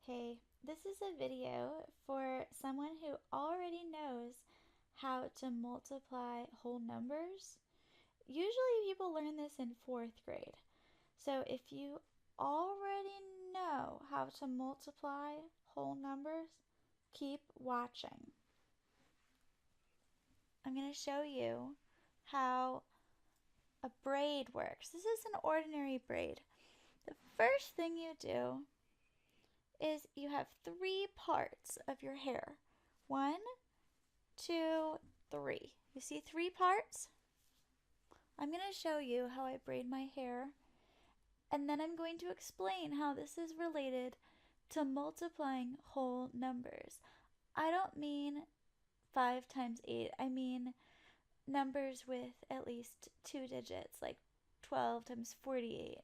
Hey, this is a video for someone who already knows how to multiply whole numbers. Usually people learn this in 4th grade. So if you already know how to multiply whole numbers, keep watching. I'm going to show you how a braid works. This is an ordinary braid. The first thing you do is you have 3 parts of your hair. 1, 2, 3. You see 3 parts? I'm going to show you how I braid my hair, and then I'm going to explain how this is related to multiplying whole numbers. I don't mean 5 times 8. I mean numbers with at least 2 digits, like 12 times 48,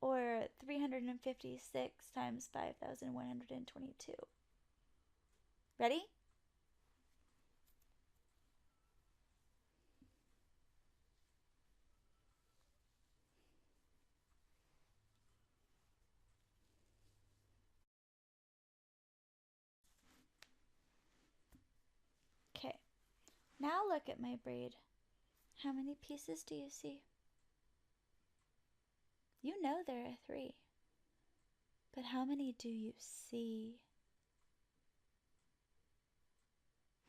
or 356 times 5,122. Ready? Okay, now look at my braid. How many pieces do you see? You know there are 3, but how many do you see?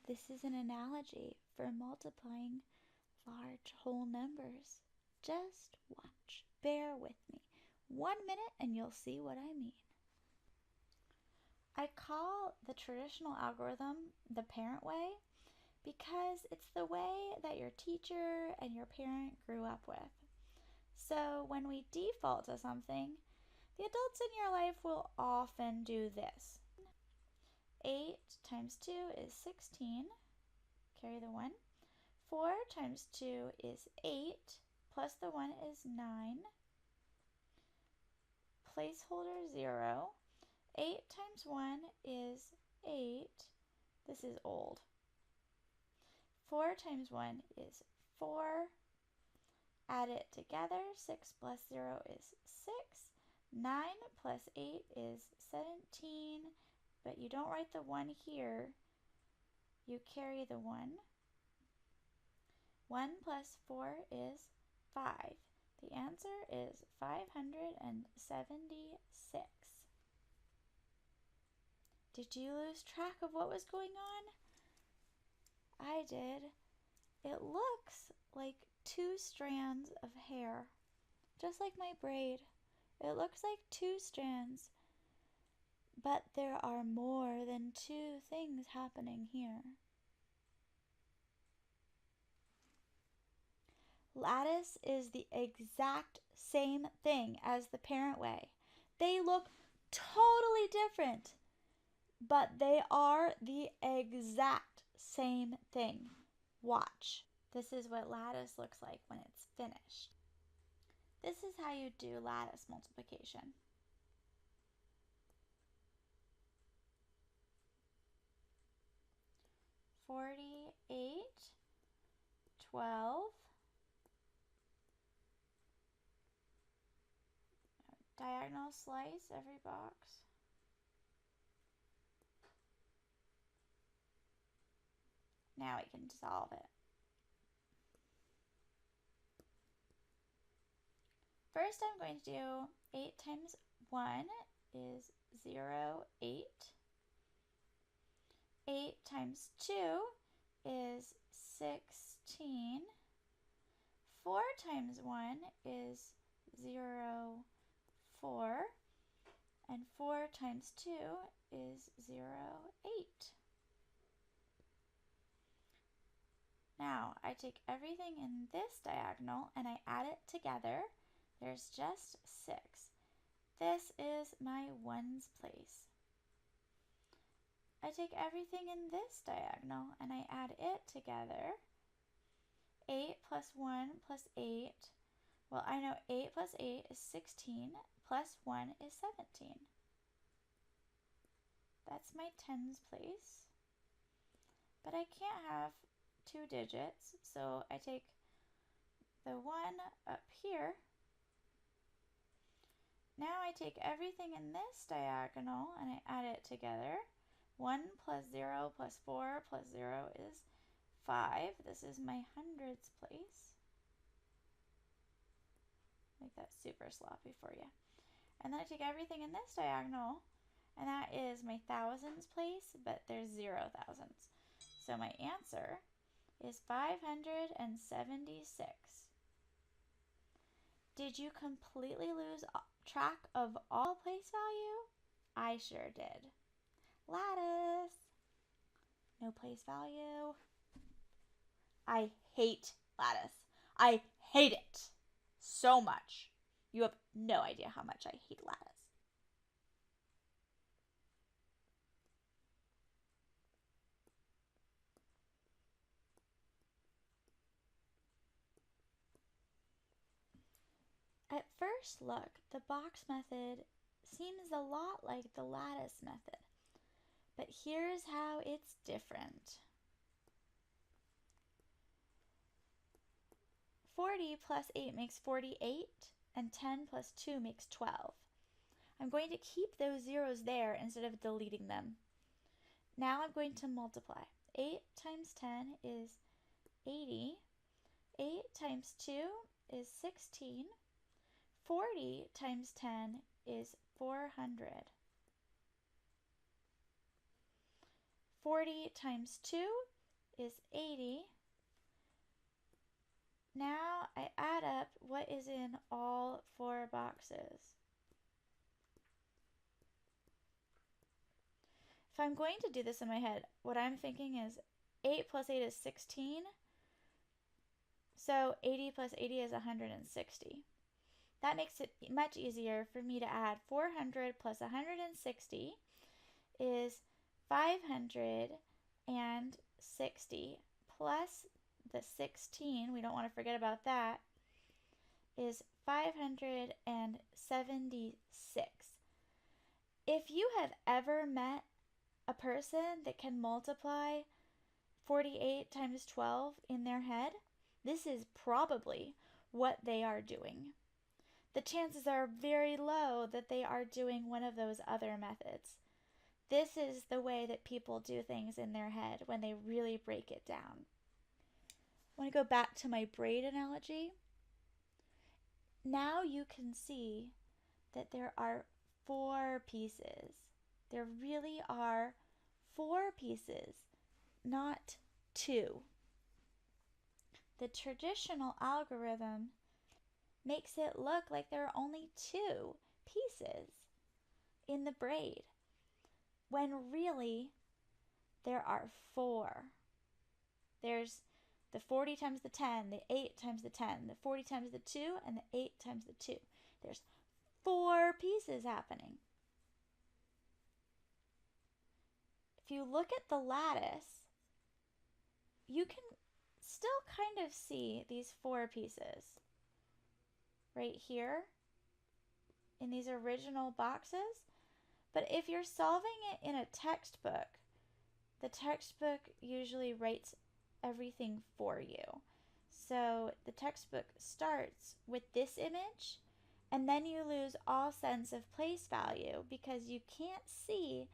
This is an analogy for multiplying large whole numbers. Just watch. Bear with me. 1 minute and you'll see what I mean. I call the traditional algorithm the parent way because it's the way that your teacher and your parent grew up with. So when we default to something, the adults in your life will often do this. 8 times 2 is 16. Carry the 1. 4 times 2 is 8. Plus the 1 is 9. Placeholder 0. 8 times 1 is 8. This is old. 4 times 1 is 4. Add it together. 6 plus 0 is 6. 9 plus 8 is 17. But you don't write the 1 here. You carry the 1. 1 plus 4 is 5. The answer is 576. Did you lose track of what was going on? I did. It looks like 2 strands of hair, just like my braid. It looks like 2 strands, but there are more than 2 things happening here. Lattice is the exact same thing as the parent way. They look totally different, but they are the exact same thing. Watch. This is what lattice looks like when it's finished. This is how you do lattice multiplication. $48, 12, diagonal slice every box. Now we can solve it. First I'm going to do 8 times 1 is 0, 8. 8 times 2 is 16. 4 times 1 is 0, 4. And 4 times 2 is 0, 8. Now I take everything in this diagonal and I add it together. There's just 6. This is my ones place. I take everything in this diagonal and I add it together. 8 plus 1 plus 8. Well, I know 8 plus 8 is 16, plus 1 is 17. That's my tens place. But I can't have 2 digits, so I take the 1 up here. Now I take everything in this diagonal and I add it together. 1 plus 0 plus 4 plus 0 is 5. This is my hundreds place. Make that super sloppy for you. And then I take everything in this diagonal, and that is my thousands place, but there's 0 thousands. So my answer is 576. Did you completely lose track of all place value? I sure did. Lattice. No place value. I hate lattice. I hate it so much. You have no idea how much I hate lattice. At first look, the box method seems a lot like the lattice method, but here's how it's different. 40 plus 8 makes 48, and 10 plus 2 makes 12. I'm going to keep those zeros there instead of deleting them. Now I'm going to multiply. 8 times 10 is 80. 8 times 2 is 16. 40 times 10 is 400. 40 times 2 is 80. Now I add up what is in all 4 boxes. If I'm going to do this in my head, what I'm thinking is 8 plus 8 is 16. So 80 plus 80 is 160. That makes it much easier for me to add 400 plus 160 is 560 plus the 16, we don't want to forget about that, is 576. If you have ever met a person that can multiply 48 times 12 in their head, this is probably what they are doing. The chances are very low that they are doing one of those other methods. This is the way that people do things in their head when they really break it down. I want to go back to my braid analogy. Now you can see that there are 4 pieces. There really are 4 pieces, not 2. The traditional algorithm makes it look like there are only 2 pieces in the braid, when really there are 4. There's the 40 times the 10, the 8 times the 10, the 40 times the 2, and the 8 times the 2. There's 4 pieces happening. If you look at the lattice, you can still kind of see these 4 pieces right here in these original boxes. But if you're solving it in a textbook, the textbook usually writes everything for you. So the textbook starts with this image, and then you lose all sense of place value because you can't see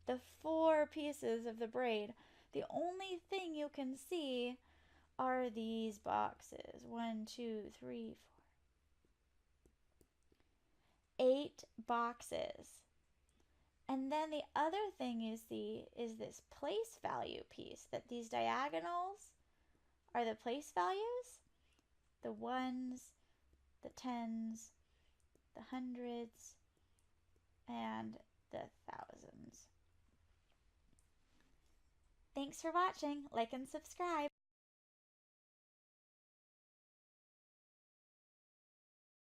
the 4 pieces of the braid. The only thing you can see are these boxes. 1, 2, 3, 4. 8 boxes. And then the other thing you see is this place value piece, that these diagonals are the place values, the ones, the tens, the hundreds, and the thousands. Thanks for watching. Like and subscribe.